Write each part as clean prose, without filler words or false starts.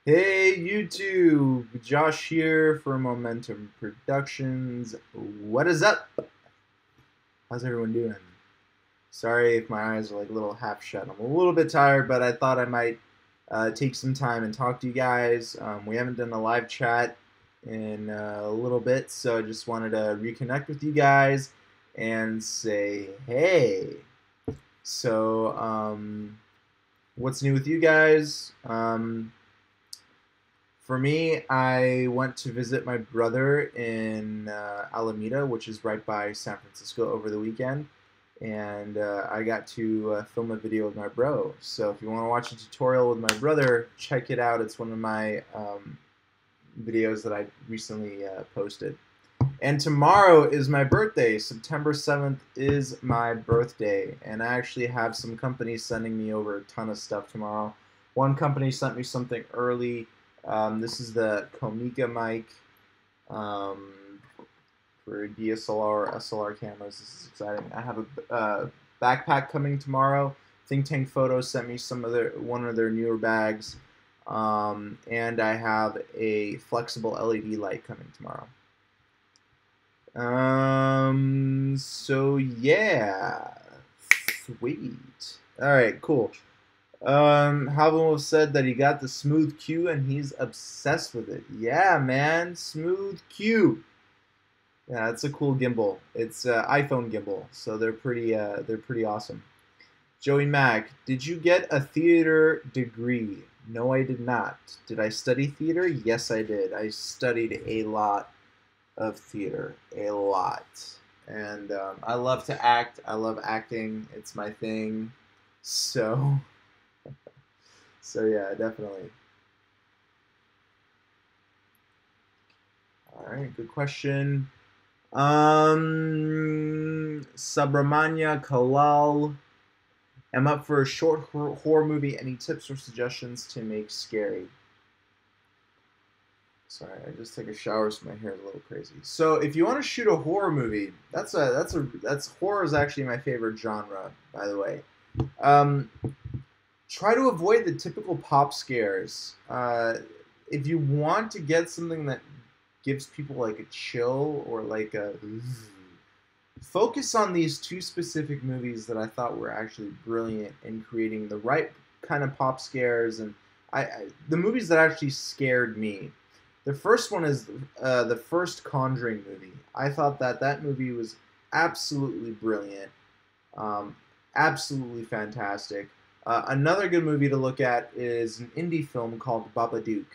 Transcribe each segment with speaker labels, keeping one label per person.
Speaker 1: Hey YouTube, Josh here for Momentum Productions. What is up? How's everyone doing? Sorry if my eyes are like a little half shut. I'm a little bit tired, but I thought I might take some time and talk to you guys. We haven't done a live chat in a little bit, so I just wanted to reconnect with you guys and say hey. So, what's new with you guys? For me, I went to visit my brother in Alameda, which is right by San Francisco, over the weekend. And I got to film a video with my bro. So if you want to watch a tutorial with my brother, check it out. It's one of my videos that I recently posted. And tomorrow is my birthday. September 7th is my birthday. And I actually have some companies sending me over a ton of stuff tomorrow. One company sent me something early. This is the Comica mic for DSLR, SLR cameras. This is exciting. I have a backpack coming tomorrow. Think Tank Photos sent me one of their newer bags. And I have a flexible LED light coming tomorrow. So yeah, sweet. All right, cool. Halvin said that he got the Smooth Q and he's obsessed with it. Yeah, man, Smooth Q. Yeah, it's a cool gimbal. It's iPhone gimbal, so they're pretty awesome. Joey Mack, did you get a theater degree? No, I did not. Did I study theater? Yes, I did. I studied a lot of theater, a lot. And I love to act. I love acting. It's my thing. So, so yeah, definitely. All right, good question. Subramanya Kalal. I'm up for a short horror movie. Any tips or suggestions to make scary? Sorry, I just took a shower, so my hair is a little crazy. So, if you want to shoot a horror movie, that's horror is actually my favorite genre, by the way. Um, Try to avoid the typical pop scares. If you want to get something that gives people like a chill or like a focus on these two specific movies that I thought were actually brilliant in creating the right kind of pop scares and the movies that actually scared me. The first one is the first Conjuring movie. I thought that movie was absolutely brilliant, um, absolutely fantastic. Another good movie to look at is an indie film called Babadook.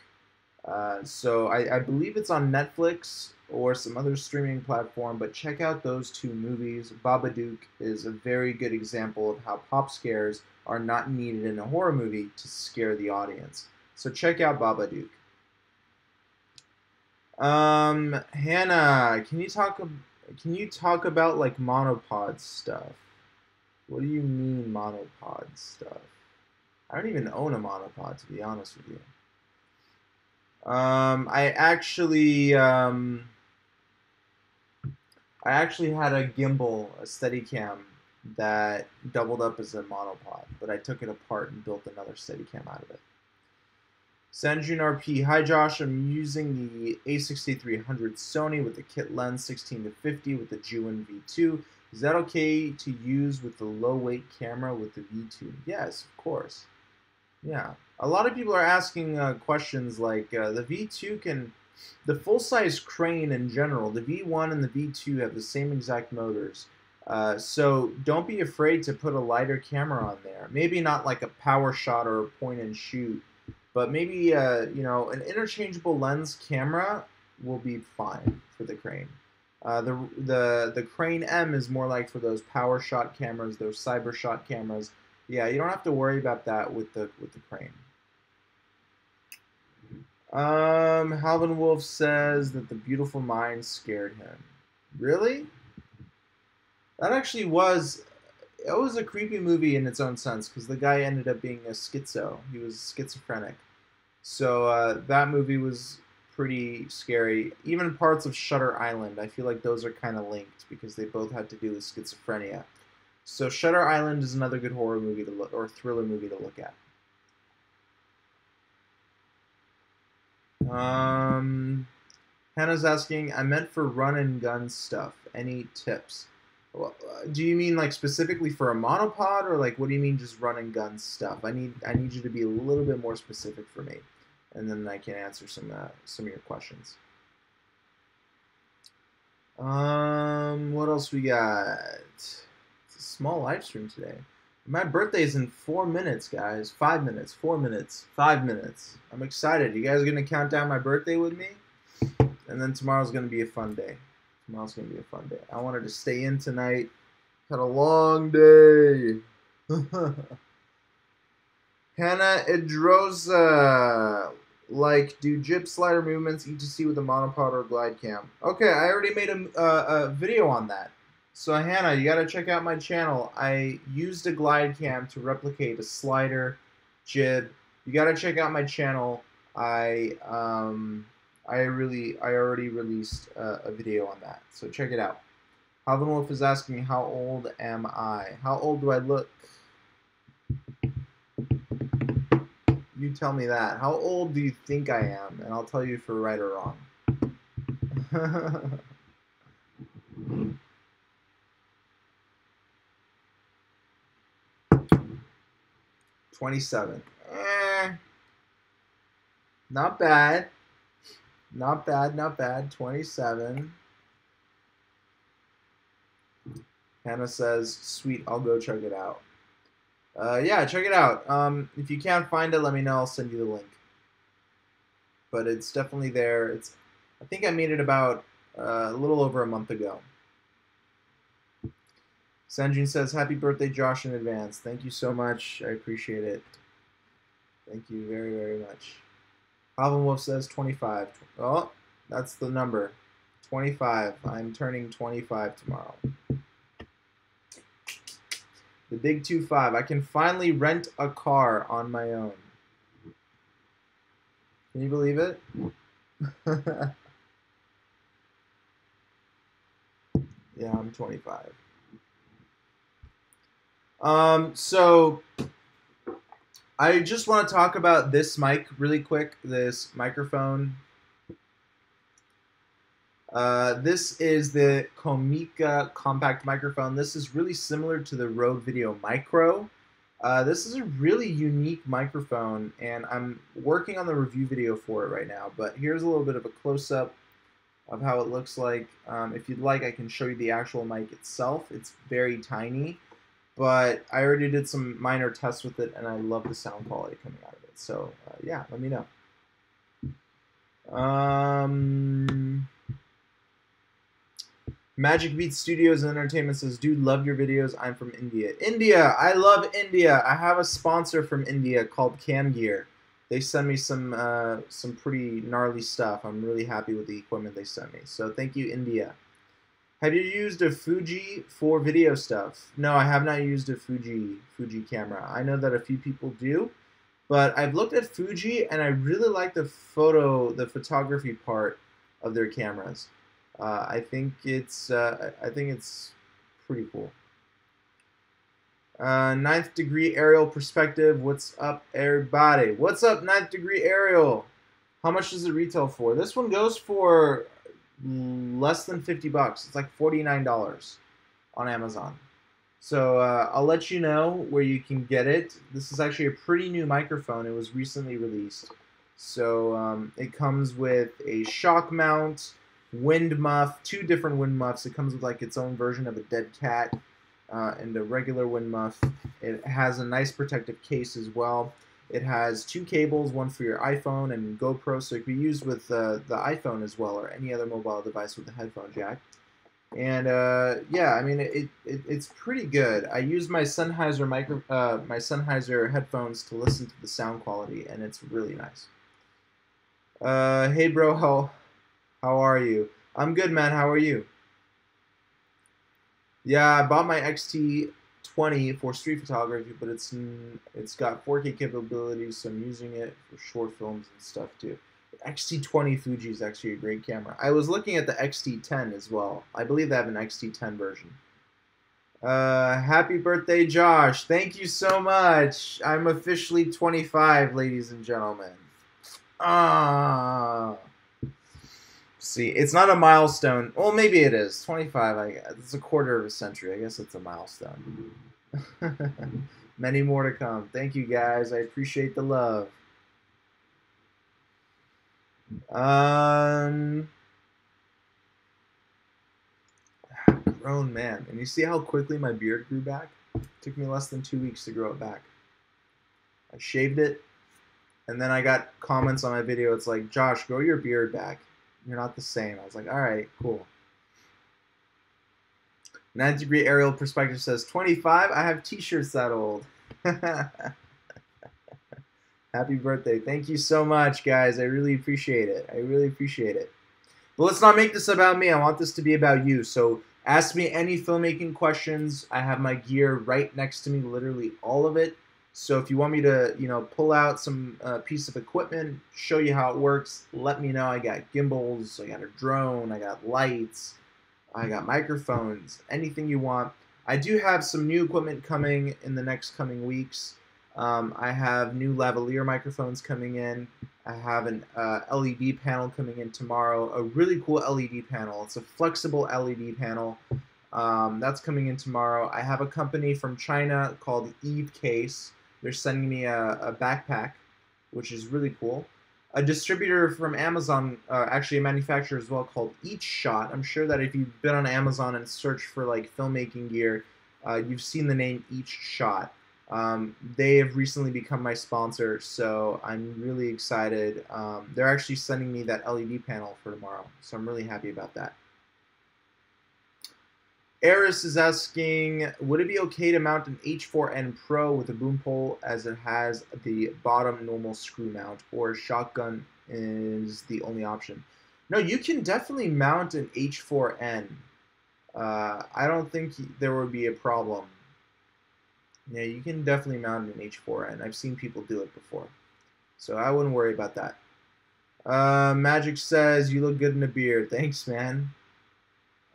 Speaker 1: So I believe it's on Netflix or some other streaming platform, but check out those two movies. Babadook is a very good example of how pop scares are not needed in a horror movie to scare the audience. So check out Babadook. Hannah, can you talk about like monopod stuff? What do you mean monopod stuff? I don't even own a monopod to be honest with you. I actually I actually had a gimbal, a Steadicam that doubled up as a monopod, but I took it apart and built another Steadicam out of it. Sanjun RP, hi Josh, I'm using the A6300 Sony with the kit lens 16 to 50 with the Juin V2. Is that okay to use with the low weight camera with the V2? Yes, of course. Yeah. A lot of people are asking questions like the V2 can, the full size crane in general, the V1 and the V2 have the same exact motors. So don't be afraid to put a lighter camera on there. Maybe not like a power shot or a point and shoot, but maybe an interchangeable lens camera will be fine for the crane. The Crane M is more like for those power shot cameras, those cyber shot cameras. Yeah, you don't have to worry about that with the crane. Halvin Wolf says that The Beautiful Mind scared him. Really? That actually was. It was a creepy movie in its own sense because the guy ended up being a schizo. He was schizophrenic. So that movie was pretty scary. Even parts of Shutter Island, I feel like those are kind of linked because they both had to do with schizophrenia. So Shutter Island is another good horror movie to look or thriller movie to look at. Hannah's asking, I meant for run and gun stuff. Any tips? Do you mean like specifically for a monopod, or like what do you mean just run and gun stuff? I need you to be a little bit more specific for me, and then I can answer some of your questions. What else we got? It's a small live stream today. My birthday is in 4 minutes, guys. 5 minutes, 4 minutes, 5 minutes. I'm excited. You guys gonna count down my birthday with me? And then tomorrow's gonna be a fun day. Tomorrow's gonna be a fun day. I wanted to stay in tonight. Had a long day. Hannah Idroza. Like, do jib slider movements etc with a monopod or glide cam? Okay, I already made a video on that. So Hannah, you gotta check out my channel. I used a glide cam to replicate a slider, jib. You gotta check out my channel. I already released a video on that. So check it out. Alvin Wolf is asking, how old am I? How old do I look? You tell me that. How old do you think I am? And I'll tell you if you're right or wrong. 27. Not bad. Not bad, not bad. 27. Hannah says, sweet, I'll go check it out. Yeah, check it out. If you can't find it, let me know. I'll send you the link. But it's definitely there. I think I made it about a little over a month ago. Sanjun says, happy birthday, Josh, in advance. Thank you so much. I appreciate it. Thank you very, very much. Alvin Wolf says 25. Oh, that's the number. 25. I'm turning 25 tomorrow. The big 25. I can finally rent a car on my own. Can you believe it? Yeah, I'm 25. So I just want to talk about this mic really quick, this microphone. This is the Comica compact microphone. This is really similar to the Rode Video Micro. This is a really unique microphone, and I'm working on the review video for it right now, but here's a little bit of a close-up of how it looks like. If you'd like, I can show you the actual mic itself. It's very tiny, but I already did some minor tests with it, and I love the sound quality coming out of it. So, yeah, let me know. Magic Beat Studios and Entertainment says, dude, love your videos. I'm from India. India! I love India. I have a sponsor from India called Cam Gear. They send me some pretty gnarly stuff. I'm really happy with the equipment they sent me. So thank you, India. Have you used a Fuji for video stuff? No, I have not used a Fuji camera. I know that a few people do, but I've looked at Fuji and I really like the photography part of their cameras. I think it's pretty cool. Ninth degree aerial perspective. What's up, everybody? What's up, ninth degree aerial? How much does it retail for? This one goes for less than $50. It's like $49 on Amazon. So I'll let you know where you can get it. This is actually a pretty new microphone. It was recently released. So it comes with a shock mount, wind muff, 2 different wind muffs. It comes with like its own version of a dead cat and a regular wind muff. It has a nice protective case as well. It has 2 cables, one for your iPhone and GoPro, so it can be used with the iPhone as well, or any other mobile device with a headphone jack. And yeah, I mean it's pretty good. I use my Sennheiser my Sennheiser headphones to listen to the sound quality, and it's really nice. Hey bro, how are you? I'm good, man. How are you? Yeah, I bought my XT20 for street photography, but it's got 4K capabilities, so I'm using it for short films and stuff too. The XT20 Fuji is actually a great camera. I was looking at the XT10 as well. I believe they have an XT10 version. Happy birthday, Josh. Thank you so much. I'm officially 25, ladies and gentlemen. Ah. See, it's not a milestone. Well, maybe it is. 25, it's a quarter of a century. I guess it's a milestone. Many more to come. Thank you, guys. I appreciate the love. Um, Grown man. And you see how quickly my beard grew back? It took me less than 2 weeks to grow it back. I shaved it, and then I got comments on my video. It's like, Josh, grow your beard back. You're not the same. I was like, all right, cool. 9th-degree aerial perspective says, 25, I have t-shirts that old. Happy birthday. Thank you so much, guys. I really appreciate it. I really appreciate it. But let's not make this about me. I want this to be about you. So ask me any filmmaking questions. I have my gear right next to me, literally all of it. So if you want me to, pull out some piece of equipment, show you how it works, let me know. I got gimbals, I got a drone, I got lights, I got microphones, anything you want. I do have some new equipment coming in the next coming weeks. I have new lavalier microphones coming in. I have an LED panel coming in tomorrow, a really cool LED panel. It's a flexible LED panel. That's coming in tomorrow. I have a company from China called Eve Case. They're sending me a backpack, which is really cool. A distributor from Amazon, actually a manufacturer as well, called Each Shot. I'm sure that if you've been on Amazon and searched for like filmmaking gear, you've seen the name Each Shot. They have recently become my sponsor, so I'm really excited. They're actually sending me that LED panel for tomorrow, so I'm really happy about that. Eris is asking, would it be okay to mount an H4N Pro with a Boompole as it has the bottom normal screw mount, or shotgun is the only option? No, you can definitely mount an H4N. I don't think there would be a problem. Yeah, you can definitely mount an H4N. I've seen people do it before. So I wouldn't worry about that. Magic says, you look good in a beard. Thanks, man.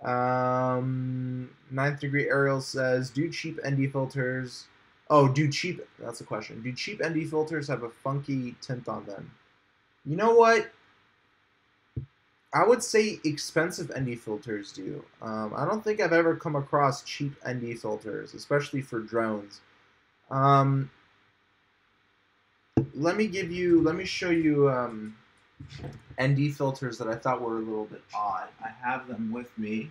Speaker 1: 9th-degree Ariel says, do cheap ND filters... Oh, that's a question. Do cheap ND filters have a funky tint on them? You know what? I would say expensive ND filters do. I don't think I've ever come across cheap ND filters, especially for drones. Let me show you ND filters that I thought were a little bit odd. I have them with me.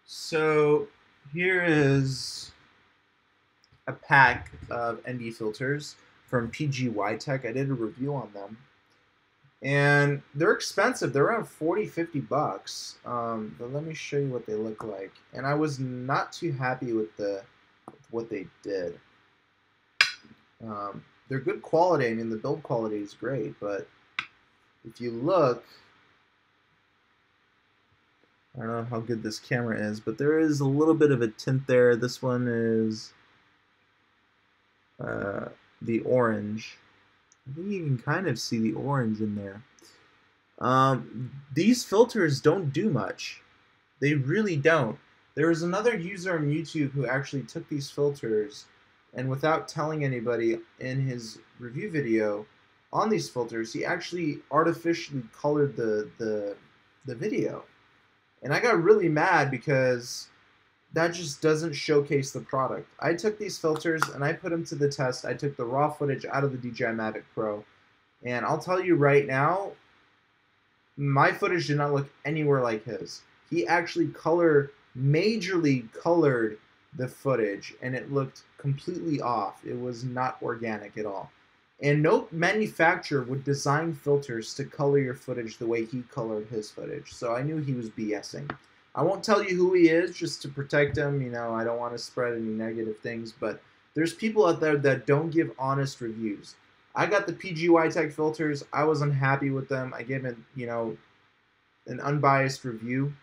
Speaker 1: So here is a pack of ND filters from PGY Tech. I did a review on them. And they're expensive. They're around 40, 50 bucks. But let me show you what they look like. And I was not too happy with what they did. They're good quality. I mean, the build quality is great. But if you look, I don't know how good this camera is, but there is a little bit of a tint there. This one is the orange. I think you can kind of see the orange in there. These filters don't do much. They really don't. There was another user on YouTube who actually took these filters and without telling anybody in his review video on these filters, he actually artificially colored the video. And I got really mad because that just doesn't showcase the product. I took these filters and I put them to the test. I took the raw footage out of the DJI Mavic Pro. And I'll tell you right now, my footage did not look anywhere like his. He actually majorly colored the footage and it looked completely off. It was not organic at all. And no manufacturer would design filters to color your footage the way he colored his footage. So I knew he was BSing. I won't tell you who he is just to protect him. You know, I don't want to spread any negative things, but there's people out there that don't give honest reviews. I got the PGY Tech filters. I was unhappy with them. I gave it, an unbiased review.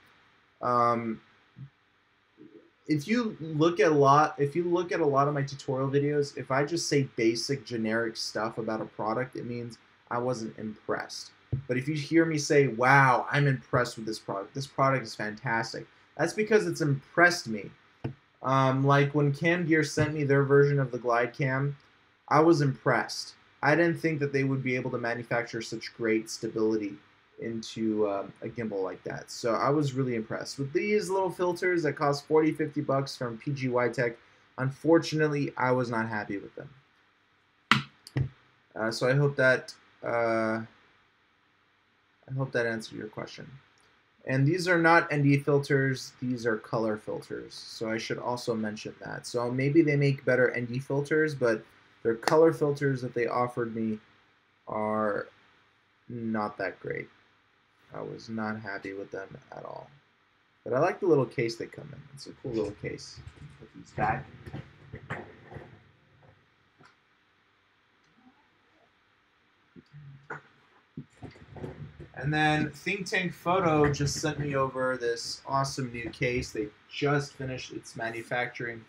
Speaker 1: If you look at a lot of my tutorial videos, if I just say basic generic stuff about a product, it means I wasn't impressed. But if you hear me say, wow, I'm impressed with this product is fantastic, That's because it's impressed me. Like when Cam Gear sent me their version of the Glide Cam, I was impressed. I didn't think that they would be able to manufacture such great stability into a gimbal like that. So I was really impressed. With these little filters that cost 40, 50 bucks from PGY Tech, unfortunately, I was not happy with them. So I hope that answered your question. And these are not ND filters, these are color filters. So I should also mention that. So maybe they make better ND filters, but their color filters that they offered me are not that great. I was not happy with them at all. But I like the little case they come in. It's a cool little case. Put these back. And then Think Tank Photo just sent me over this awesome new case. They just finished its manufacturing.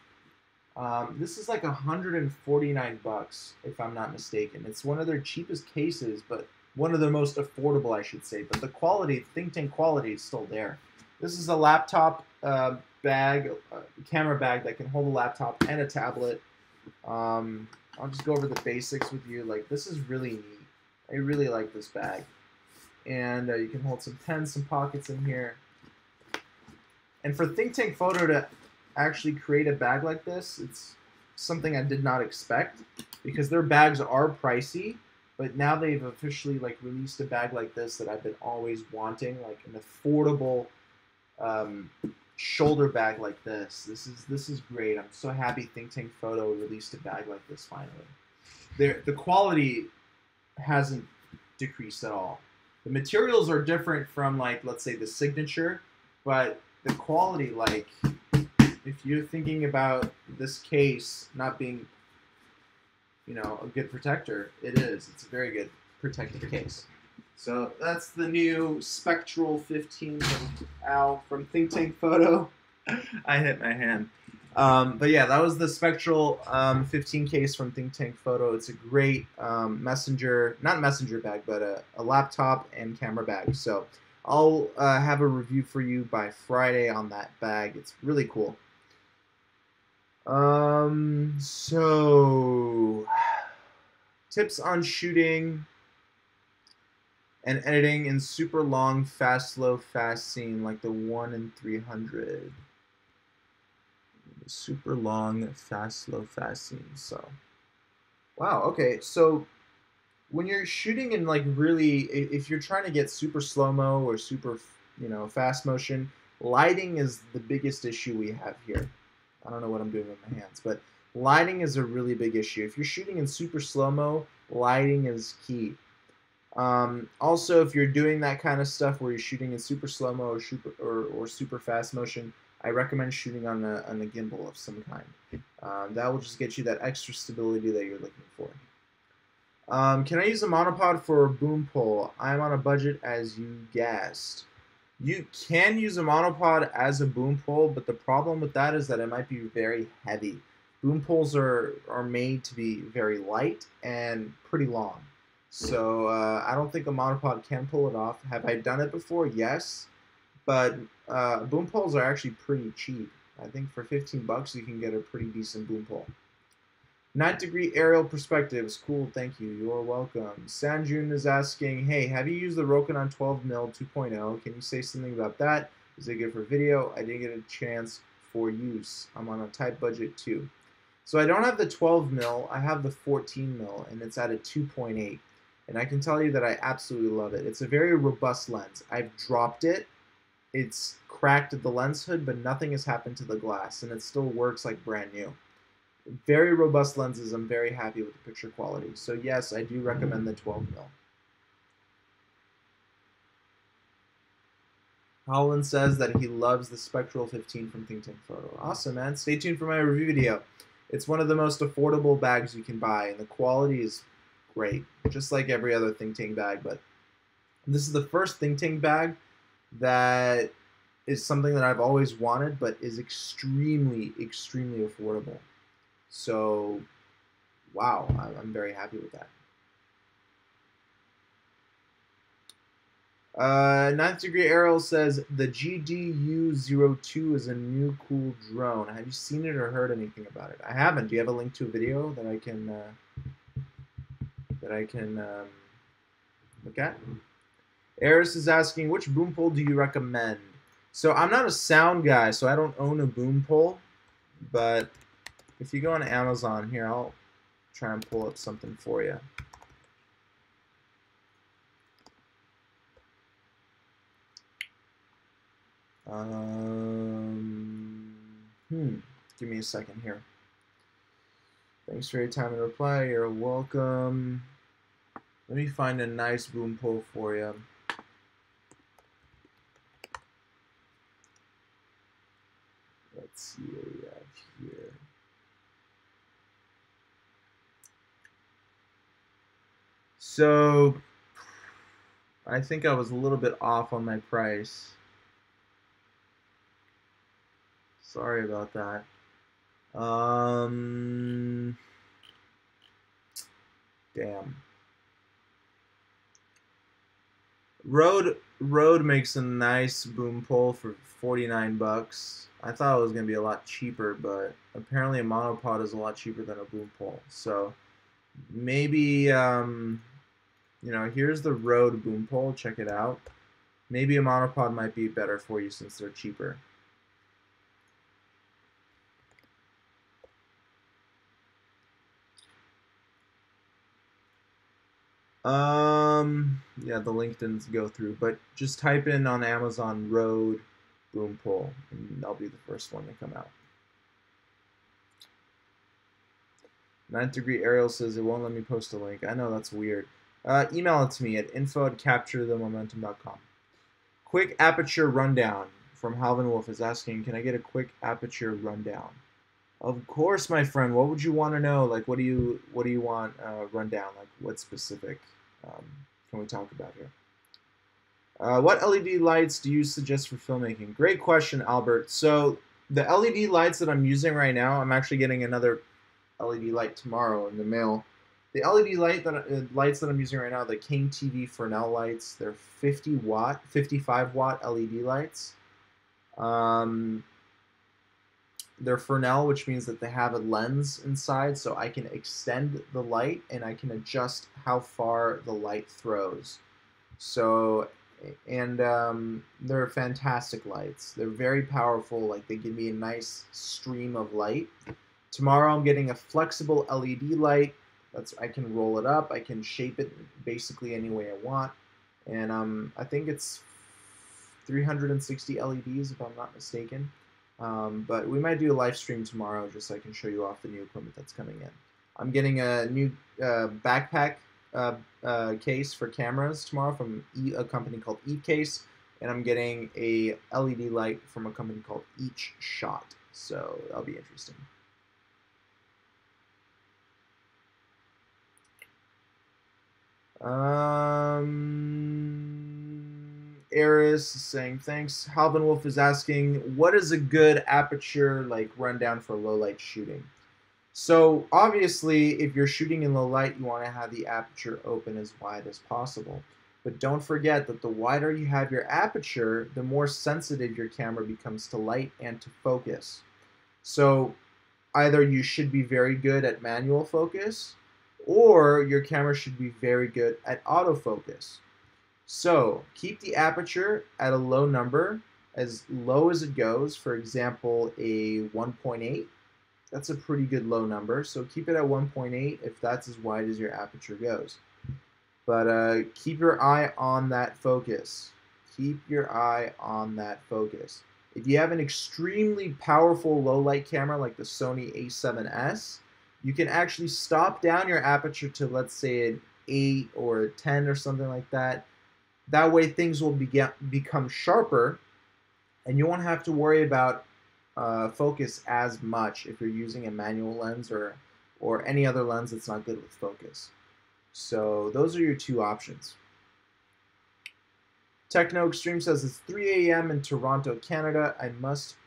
Speaker 1: This is like 149 bucks, if I'm not mistaken. It's one of their cheapest cases, but one of the most affordable, I should say. But the quality, Think Tank quality, is still there. This is a laptop bag, camera bag that can hold a laptop and a tablet. I'll just go over the basics with you. Like, this is really neat. I really like this bag. And you can hold some pens, some pockets in here. And for Think Tank Photo to actually create a bag like this, it's something I did not expect, because their bags are pricey, but now they've officially like released a bag like this that I've been always wanting, like an affordable shoulder bag like this. This is great. I'm so happy Think Tank Photo released a bag like this finally. The quality hasn't decreased at all. The materials are different from, like, let's say the Signature, but the quality, like, if you're thinking about this case not being, you know, a good protector, it is. It's a very good protective case. So that's the new Spectral 15 from Think Tank Photo. I hit my hand. But yeah, that was the Spectral 15 case from Think Tank Photo. It's a great not messenger bag, but a laptop and camera bag. So I'll have a review for you by Friday on that bag. It's really cool. So tips on shooting and editing in super long, fast, slow, fast scene like the 1 in 300. Super long, fast, slow, fast scenes. So, wow. Okay, so when you're shooting in like really, if you're trying to get super slow mo or super, you know, fast motion, lighting is the biggest issue we have here. I don't know what I'm doing with my hands, but lighting is a really big issue. If you're shooting in super slow mo, lighting is key. Also, if you're doing that kind of stuff where you're shooting in super slow mo or super fast motion, I recommend shooting on a gimbal of some kind. That will just get you that extra stability that you're looking for. Can I use a monopod for a Boompole? I'm on a budget, as you guessed. You can use a monopod as a Boompole, but the problem with that is that it might be very heavy. Boompoles are made to be very light and pretty long. So I don't think a monopod can pull it off. Have I done it before? Yes. But Boompoles are actually pretty cheap. I think for 15 bucks you can get a pretty decent Boompole. 9-degree aerial perspectives. Cool, thank you. You're welcome. Sanjun is asking, hey, have you used the Rokinon 12mm 2.0? Can you say something about that? Is it good for video? I didn't get a chance for use. I'm on a tight budget too. So I don't have the 12mm, I have the 14mm, and it's at a 2.8. And I can tell you that I absolutely love it. It's a very robust lens. I've dropped it. It's cracked the lens hood, but nothing has happened to the glass, and it still works like brand new. Very robust lenses. I'm very happy with the picture quality. So yes, I do recommend the 12mm. Holland says that he loves the Spectral 15 from Think Tank Photo. Awesome, man. Stay tuned for my review video. It's one of the most affordable bags you can buy, and the quality is great, just like every other Think Tank bag. But this is the first Think Tank bag that is something that I've always wanted, but is extremely, extremely affordable. So, wow, I'm very happy with that. Ninth Degree Ariel says the GDU-02 is a new cool drone. Have you seen it or heard anything about it? I haven't. Do you have a link to a video that I can look at? Eris is asking, which Boompole do you recommend? So I'm not a sound guy, so I don't own a Boompole. But if you go on Amazon here, I'll try and pull up something for you. Give me a second here. Thanks for your time and reply. You're welcome. Let me find a nice Boompole for you. Let's see what we have here. So I think I was a little bit off on my price. Sorry about that. Damn. Rode makes a nice Boompole for 49 bucks. I thought it was gonna be a lot cheaper, but apparently a monopod is a lot cheaper than a Boompole. So maybe you know, here's the Rode Boompole. Check it out. Maybe a monopod might be better for you since they're cheaper. Yeah, the link didn't go through, but just type in on Amazon Rode Boompole, and that'll be the first one to come out. Ninth Degree Ariel says it won't let me post a link. I know, that's weird. Email it to me at info@capturethemomentum.com. Quick aperture rundown from Halvin Wolf is asking, can I get a quick aperture rundown? Of course, my friend. What would you want to know? Like, what do you want rundown? Like, what specific can we talk about here? What LED lights do you suggest for filmmaking? Great question, Albert. So the LED lights that I'm using right now, I'm actually getting another LED light tomorrow in the mail. The LED lights that I'm using right now, the King TV Fresnel lights, they're 50 watt, 55 watt LED lights. They're Fresnel, which means that they have a lens inside, so I can extend the light and I can adjust how far the light throws. So, and they're fantastic lights. They're very powerful. Like, they give me a nice stream of light. Tomorrow I'm getting a flexible LED light. I can roll it up. I can shape it basically any way I want. And I think it's 360 LEDs if I'm not mistaken. But we might do a live stream tomorrow just so I can show you off the new equipment that's coming in. I'm getting a new backpack case for cameras tomorrow from a company called eCase, and I'm getting a LED light from a company called Each Shot. So that'll be interesting. Eris is saying thanks. Halvin Wolf is asking, what is a good aperture like rundown for low light shooting? So obviously, if you're shooting in low light, you want to have the aperture open as wide as possible. But don't forget that the wider you have your aperture, the more sensitive your camera becomes to light and to focus. So either you should be very good at manual focus, or your camera should be very good at autofocus. So keep the aperture at a low number, as low as it goes. For example, a 1.8. That's a pretty good low number. So keep it at 1.8 if that's as wide as your aperture goes. But keep your eye on that focus. Keep your eye on that focus. If you have an extremely powerful low light camera like the Sony a7S, you can actually stop down your aperture to, let's say, an 8 or a 10 or something like that. That way things will become sharper, and you won't have to worry about focus as much if you're using a manual lens or any other lens that's not good with focus. So those are your two options. Techno Extreme says it's 3 a.m. in Toronto, Canada. I must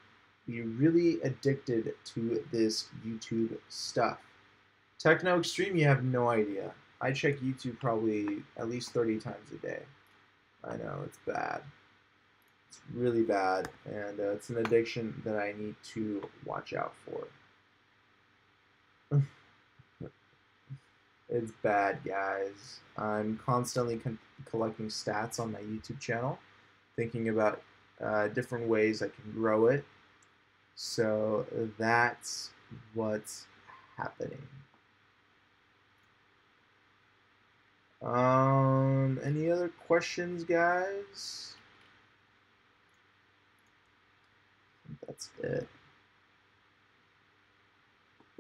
Speaker 1: be really addicted to this YouTube stuff. Techno Extreme, you have no idea. I check YouTube probably at least 30 times a day. I know, it's bad. It's really bad, and it's an addiction that I need to watch out for. It's bad, guys. I'm constantly collecting stats on my YouTube channel, thinking about different ways I can grow it. So that's what's happening. Any other questions, guys? I think that's it.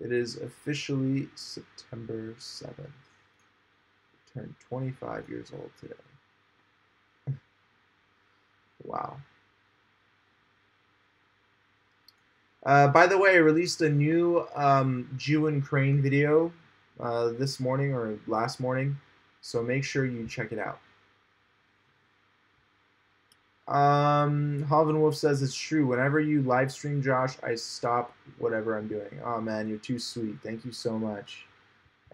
Speaker 1: It is officially September 7th. I turned 25 years old today. Wow. By the way, I released a new Jew and Crane video this morning or last morning, so make sure you check it out. Halvin Wolf says it's true. Whenever you live stream, Josh, I stop whatever I'm doing. Oh man, you're too sweet. Thank you so much.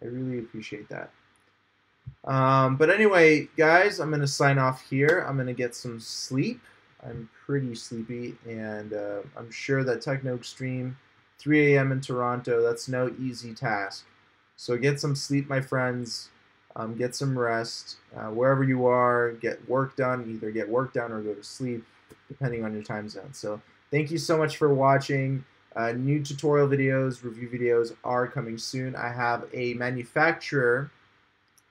Speaker 1: I really appreciate that. But anyway, guys, I'm gonna sign off here. I'm gonna get some sleep. I'm pretty sleepy, and I'm sure that Techno Extreme, 3 a.m. in Toronto, that's no easy task. So get some sleep, my friends. Get some rest. Wherever you are, get work done. Either get work done or go to sleep, depending on your time zone. So thank you so much for watching. New tutorial videos, review videos are coming soon. I have a manufacturer,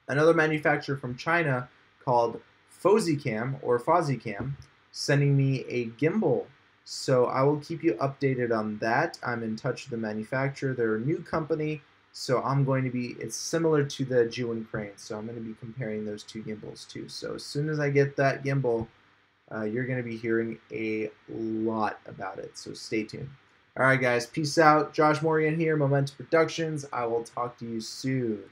Speaker 1: another manufacturer from China called Fozicam or Fozicam, sending me a gimbal. So I will keep you updated on that. I'm in touch with the manufacturer. They're a new company. So I'm going to be, it's similar to the Jew and Crane, so I'm going to be comparing those two gimbals too. So as soon as I get that gimbal, you're going to be hearing a lot about it, so stay tuned. All right, guys, peace out. Josh Morgan here, Momentum Productions. I will talk to you soon.